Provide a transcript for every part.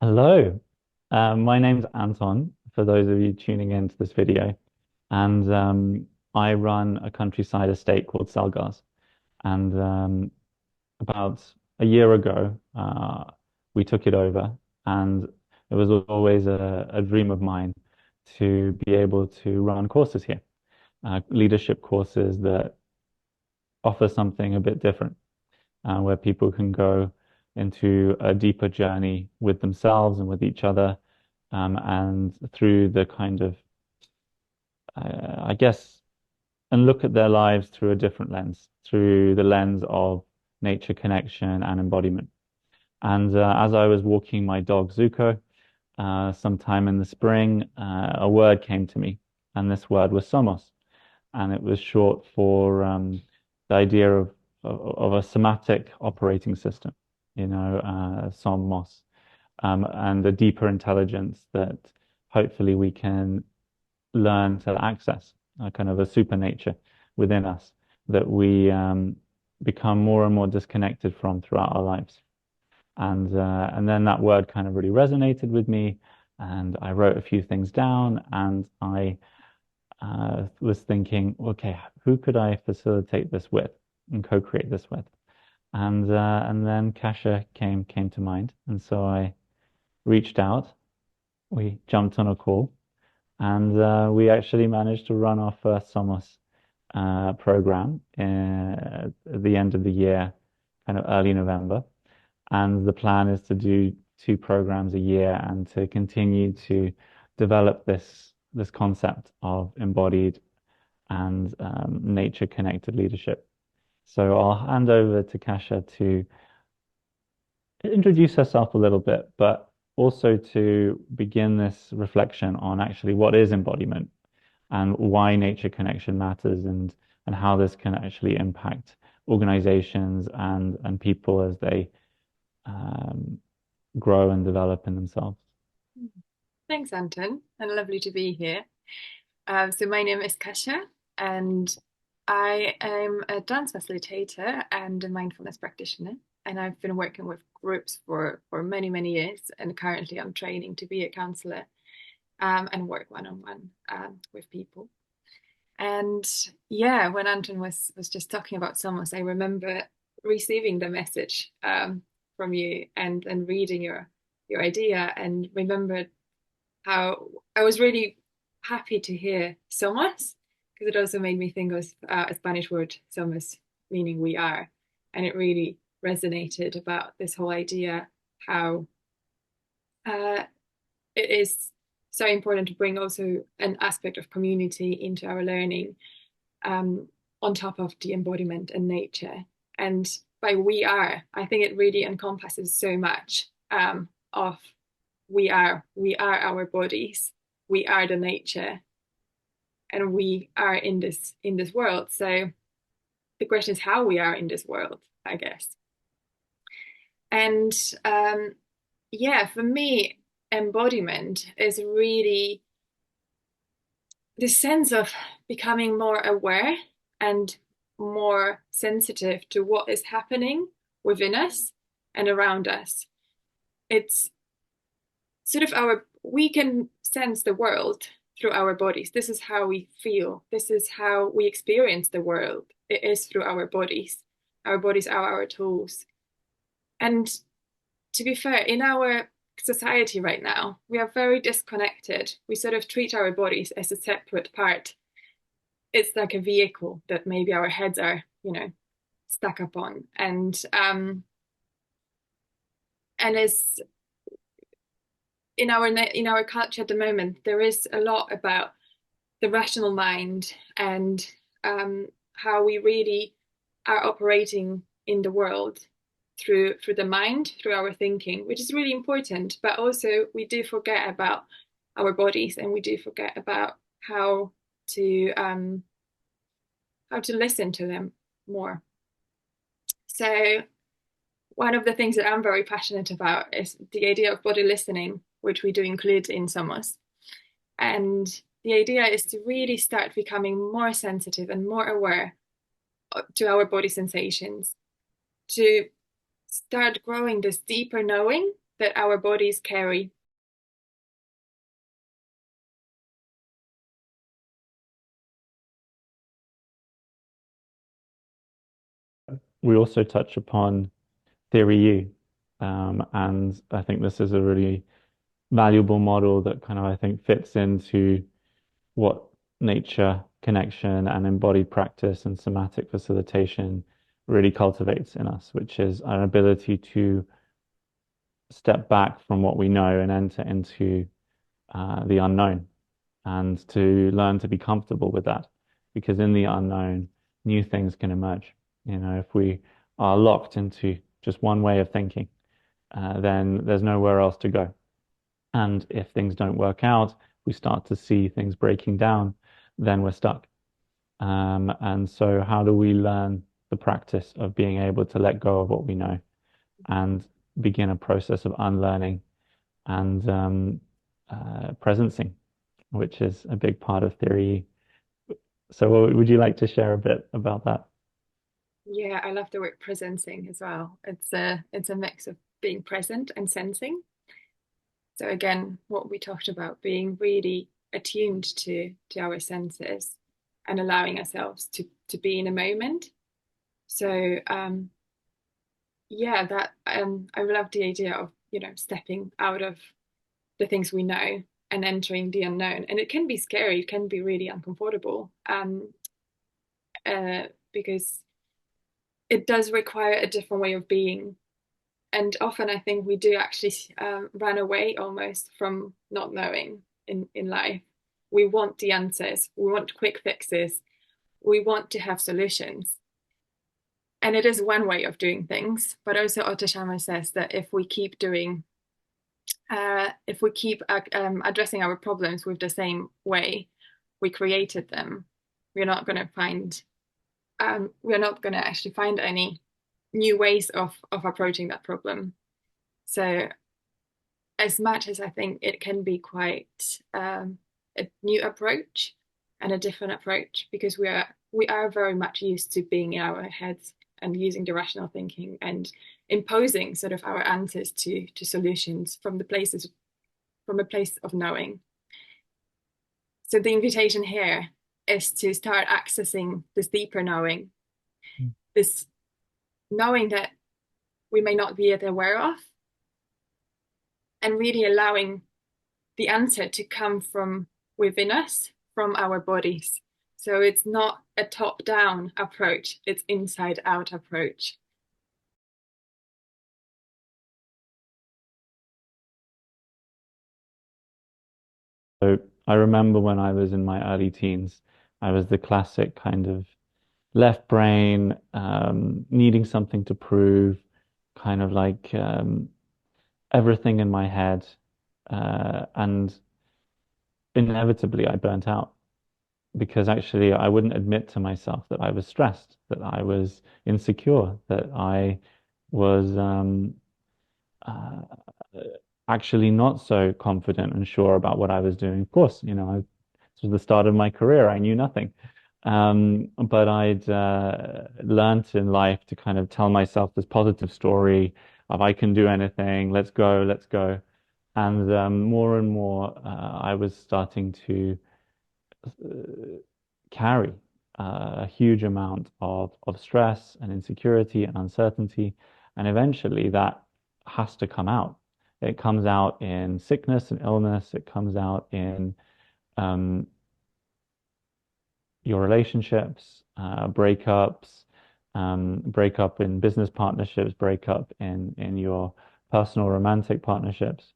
Hello, my name's Anton, for those of you tuning into this video, and I run a countryside estate called Selgars. And about a year ago, we took it over, and it was always a dream of mine to be able to run courses here, leadership courses that offer something a bit different, where people can go into a deeper journey with themselves and with each other, and through the kind of, I guess, and look at their lives through a different lens, through the lens of nature connection and embodiment. And as I was walking my dog Zuko, sometime in the spring, a word came to me, and this word was SOMOS, and it was short for the idea of a somatic operating system, SOMOS, and a deeper intelligence that hopefully we can learn to access, a kind of a supernature within us that we become more and more disconnected from throughout our lives. And then that word kind of really resonated with me, and I wrote a few things down, and I was thinking, okay, who could I facilitate this with and co-create this with? And then Kasha came to mind, and so I reached out. We jumped on a call, and we actually managed to run our first SOMOS program at the end of the year, kind of early November. And the plan is to do two programs a year and to continue to develop this concept of embodied and nature connected leadership. So I'll hand over to Kasha to introduce herself a little bit, but also to begin this reflection on actually what is embodiment and why nature connection matters, and how this can actually impact organizations and people as they um, grow and develop in themselves. Thanks, Anton, and lovely to be here. So my name is Kasia, and I am a dance facilitator and a mindfulness practitioner. And I've been working with groups for many, many years. And currently I'm training to be a counselor and work one-on-one with people. And yeah, when Anton was just talking about SOMOS, I remember receiving the message from you and reading your idea, and remembered how I was really happy to hear somos, because it also made me think of a Spanish word, somos, meaning we are. And it really resonated about this whole idea how uh, it is so important to bring also an aspect of community into our learning, on top of the embodiment and nature. And by we are, I think it really encompasses so much of we are our bodies, we are the nature, and we are in this world. So the question is how we are in this world, I guess. And yeah, for me, embodiment is really the sense of becoming more aware and more sensitive to what is happening within us and around us. It's sort of we can sense the world through our bodies. This is how we feel. This is how we experience the world. It is through our bodies. Our bodies are our tools. And to be fair, in our society right now, we are very disconnected. We sort of treat our bodies as a separate part. It's like a vehicle that maybe our heads are, stuck upon. And as in our culture at the moment, there is a lot about the rational mind and how we really are operating in the world through the mind, through our thinking, which is really important. But also we do forget about our bodies, and we do forget about how to listen to them more. So one of the things that I'm very passionate about is the idea of body listening, which we do include in SOMOS. And the idea is to really start becoming more sensitive and more aware to our body sensations, to start growing this deeper knowing that our bodies carry. We also touch upon theory U, and I think this is a really valuable model that kind of I think fits into what nature connection and embodied practice and somatic facilitation really cultivates in us, which is an ability to step back from what we know and enter into the unknown and to learn to be comfortable with that. Because in the unknown, new things can emerge. You know, if we are locked into just one way of thinking, then there's nowhere else to go. And if things don't work out, we start to see things breaking down, then we're stuck. And so, how do we learn the practice of being able to let go of what we know and begin a process of unlearning and presencing, which is a big part of theory. So, would you like to share a bit about that? Yeah, I love the word presencing as well. It's a mix of being present and sensing. So again, what we talked about, being really attuned to our senses and allowing ourselves to be in a moment. So yeah, that I love the idea of, stepping out of the things we know and entering the unknown. And it can be scary, it can be really uncomfortable, because it does require a different way of being. And often I think we do actually run away almost from not knowing in life. We want the answers, we want quick fixes, we want to have solutions. And it is one way of doing things. But also Otto Scharmer says that if we keep addressing our problems with the same way we created them, we're not going to find we're not going to actually find any new ways of approaching that problem. So as much as I think it can be quite a new approach and a different approach, because we are very much used to being in our heads and using the rational thinking and imposing sort of our answers to solutions from a place of knowing. So the invitation here is to start accessing this deeper knowing, this knowing that we may not be yet aware of, and really allowing the answer to come from within us, from our bodies. So it's not a top-down approach, it's inside-out approach. So, I remember when I was in my early teens, I was the classic kind of left brain, needing something to prove, kind of like everything in my head. And inevitably, I burnt out because actually I wouldn't admit to myself that I was stressed, that I was insecure, that I was uh, actually not so confident and sure about what I was doing. Of course, this was the start of my career. I knew nothing. But I'd learned in life to kind of tell myself this positive story of I can do anything, let's go, let's go. And more and more, I was starting to carry a huge amount of stress and insecurity and uncertainty. And eventually that has to come out. It comes out in sickness and illness. It comes out in um, your relationships, breakups, breakup in business partnerships, breakup in your personal romantic partnerships.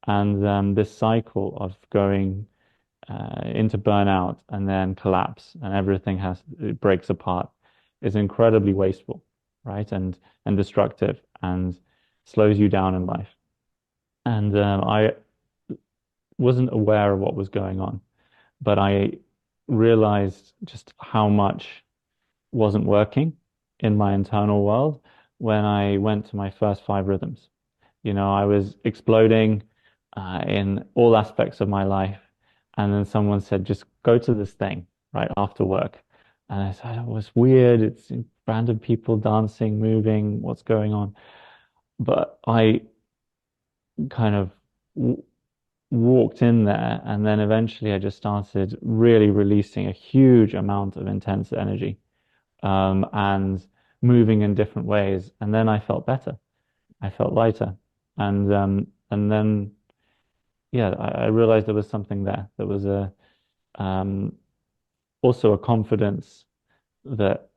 And this cycle of going into burnout and then collapse and everything it breaks apart is incredibly wasteful, right? And destructive and slows you down in life. And I wasn't aware of what was going on, but I realized just how much wasn't working in my internal world when I went to my first five rhythms. I was exploding in all aspects of my life. And then someone said, just go to this thing right after work. And I said, oh, it's weird. It's random people dancing, moving, what's going on? But I kind of w walked in there, and then eventually I just started really releasing a huge amount of intense energy, and moving in different ways. And then I felt better. I felt lighter. And then yeah, I realized there was something there. There was a um, also a confidence that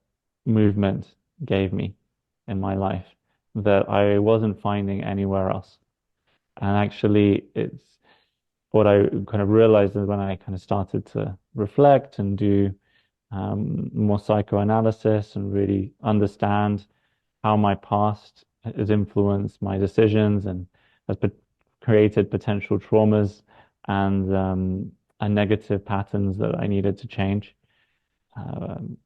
movement gave me in my life that I wasn't finding anywhere else. And actually, it's what I kind of realized is when I kind of started to reflect and do more psychoanalysis and really understand how my past has influenced my decisions and has created potential traumas and negative patterns that I needed to change. Um,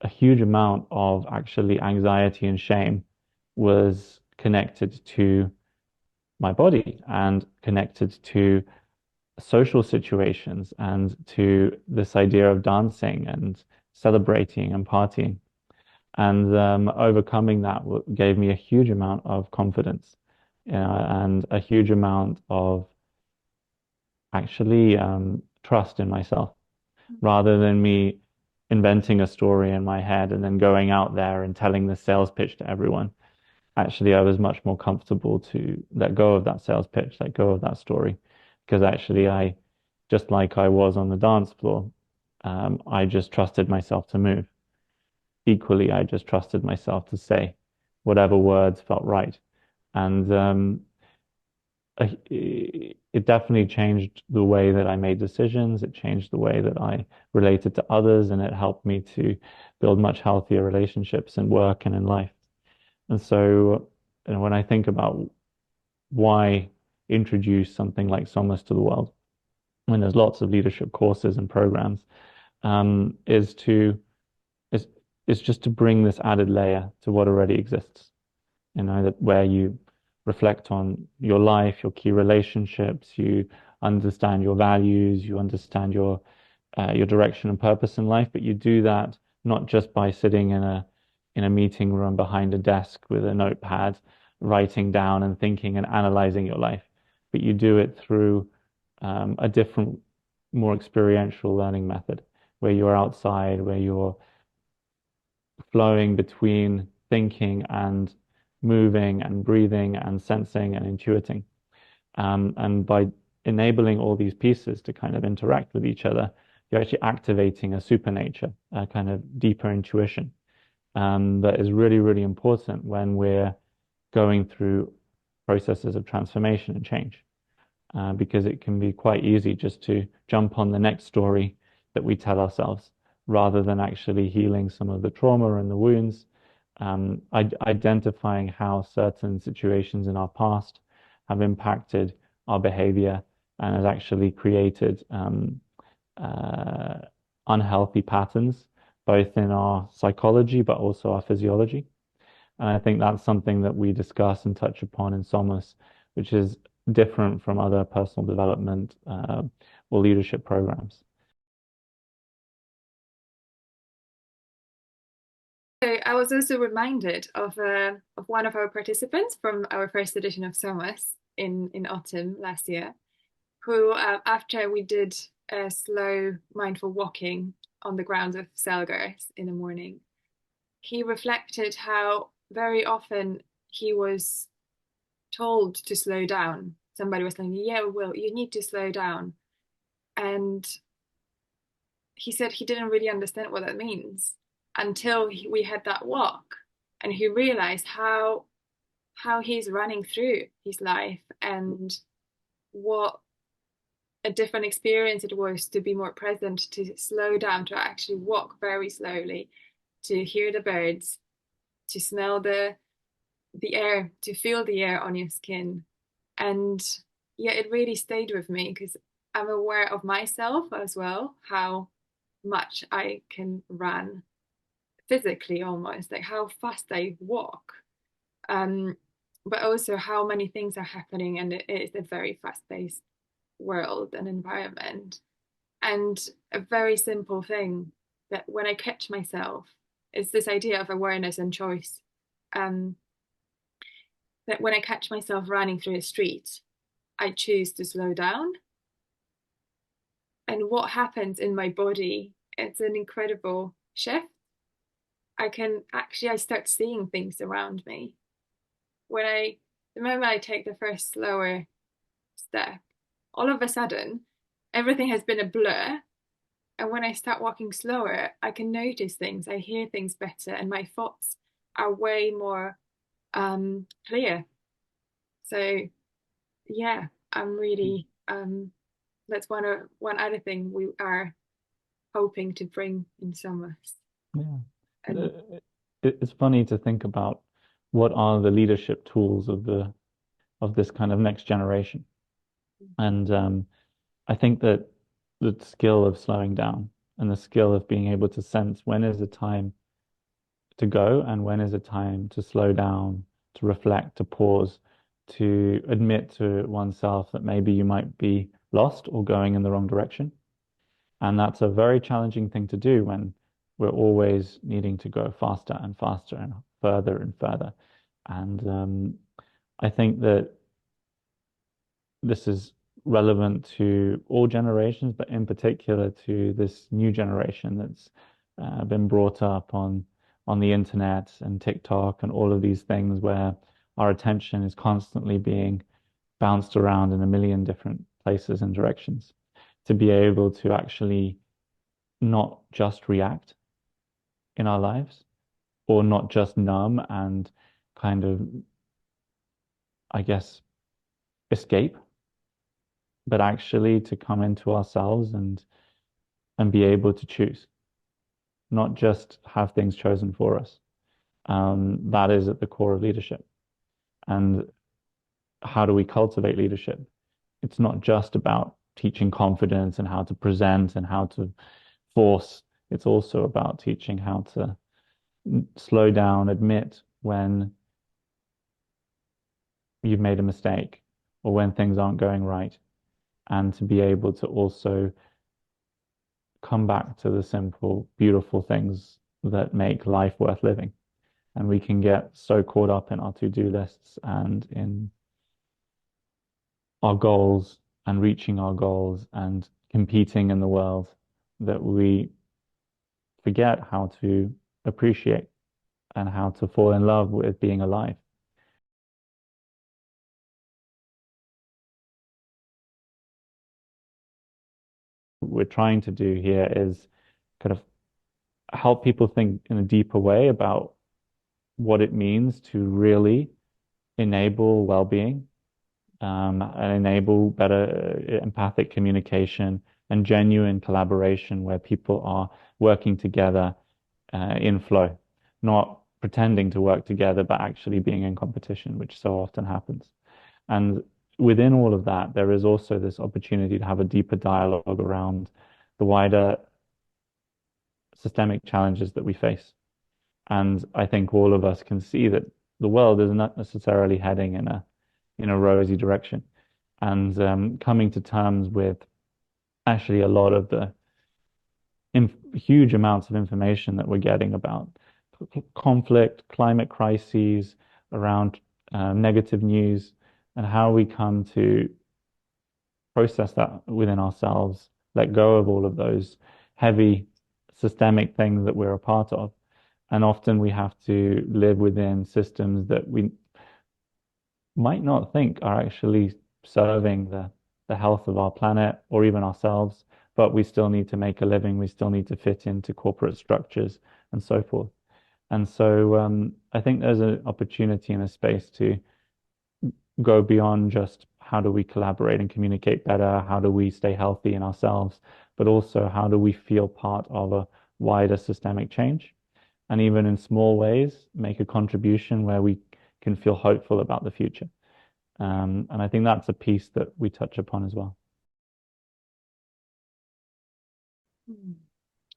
a huge amount of actually anxiety and shame was connected to my body and connected to social situations and to this idea of dancing and celebrating and partying. And overcoming that gave me a huge amount of confidence, and a huge amount of actually trust in myself, rather than me inventing a story in my head and then going out there and telling the sales pitch to everyone. Actually, I was much more comfortable to let go of that sales pitch, let go of that story, because actually just like I was on the dance floor, I just trusted myself to move. Equally, I just trusted myself to say whatever words felt right. And it definitely changed the way that I made decisions. It changed the way that I related to others, and it helped me to build much healthier relationships in work and in life. And so, when I think about why introduce something like SOMOS to the world, when there's lots of leadership courses and programs, is to is is just to bring this added layer to what already exists. That where you reflect on your life, your key relationships, you understand your values, you understand your direction and purpose in life, but you do that not just by sitting in a meeting room behind a desk with a notepad, writing down and thinking and analyzing your life, but you do it through a different, more experiential learning method, where you're outside, where you're flowing between thinking and moving and breathing and sensing and intuiting. And by enabling all these pieces to kind of interact with each other, you're actually activating a supernature, a kind of deeper intuition, that is really, really important when we're going through processes of transformation and change. Because it can be quite easy just to jump on the next story that we tell ourselves rather than actually healing some of the trauma and the wounds, identifying how certain situations in our past have impacted our behavior and has actually created uh, unhealthy patterns, both in our psychology but also our physiology. And I think that's something that we discuss and touch upon in SOMOS, which is different from other personal development or leadership programs. So I was also reminded of one of our participants from our first edition of SOMOS in autumn last year, who after we did a slow mindful walking on the grounds of Selgers in the morning, he reflected how very often he was told to slow down. Somebody was telling me, "Yeah, Will, you need to slow down," and he said he didn't really understand what that means until we had that walk, and he realized how he's running through his life and what a different experience it was to be more present, to slow down, to actually walk very slowly, to hear the birds, to smell the air, to feel the air on your skin. And yeah, it really stayed with me because I'm aware of myself as well, how much I can run physically almost, like how fast I walk. Um, but also how many things are happening, and it is a very fast-paced world and environment. And a very simple thing that when I catch myself is this idea of awareness and choice. Um, that when I catch myself running through a street, I choose to slow down. And what happens in my body, it's an incredible shift. I start seeing things around me. When I, the moment I take the first slower step, all of a sudden, everything has been a blur. And when I start walking slower, I can notice things, I hear things better, and my thoughts are way more clear. So yeah, I'm really that's one other thing we are hoping to bring in SOMOS. Yeah. And It's funny to think about what are the leadership tools of this kind of next generation. And I think that the skill of slowing down and the skill of being able to sense when is the time to go and when is it time to slow down, to reflect, to pause, to admit to oneself that maybe you might be lost or going in the wrong direction. And that's a very challenging thing to do when we're always needing to go faster and faster and further and further. And I think that this is relevant to all generations, but in particular to this new generation that's been brought up on the internet and TikTok and all of these things where our attention is constantly being bounced around in a million different places and directions. To be able to actually not just react in our lives or not just numb and kind of, I guess, escape, but actually to come into ourselves and be able to choose, not just have things chosen for us. That is at the core of leadership. And how do we cultivate leadership? It's not just about teaching confidence and how to present and how to force. It's also about teaching how to slow down, admit when you've made a mistake or when things aren't going right, and to be able to also come back to the simple, beautiful things that make life worth living. And we can get so caught up in our to-do lists and in our goals and reaching our goals and competing in the world that we forget how to appreciate and how to fall in love with being alive. What we're trying to do here is kind of help people think in a deeper way about what it means to really enable well-being and enable better empathic communication and genuine collaboration where people are working together in flow, not pretending to work together, but actually being in competition, which so often happens. And within all of that, there is also this opportunity to have a deeper dialogue around the wider systemic challenges that we face. And I think all of us can see that the world is not necessarily heading in a rosy direction. And coming to terms with actually a lot of the huge amounts of information that we're getting about conflict, climate crises, around negative news, and how we come to process that within ourselves, let go of all of those heavy systemic things that we're a part of. And often we have to live within systems that we might not think are actually serving the health of our planet or even ourselves, but we still need to make a living. We still need to fit into corporate structures and so forth. And so I think there's an opportunity in a space to go beyond just how do we collaborate and communicate better, how do we stay healthy in ourselves, but also how do we feel part of a wider systemic change, and even in small ways make a contribution where we can feel hopeful about the future. And I think that's a piece that we touch upon as well.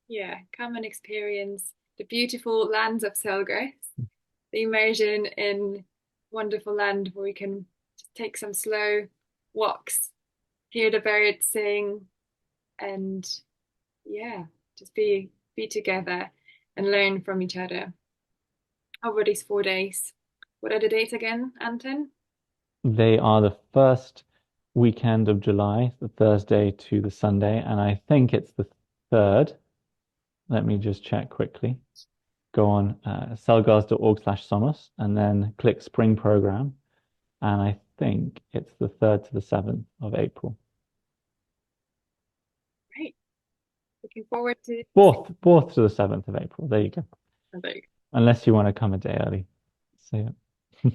yeah, come and experience the beautiful lands of Selgris, the immersion in wonderful land where we can just take some slow walks, hear the birds sing, and yeah, just be together and learn from each other over these 4 days. What are the dates again, Anton? They are the 1st weekend of July, the Thursday to the Sunday, and I think it's the third. Let me just check quickly. Go on selgars.org/somos and then click spring program. And I think it's the 3rd to the 7th of April. Great. Looking forward to seeing 4th to the 7th of April. There you go. you. Unless you want to come a day early. So yeah.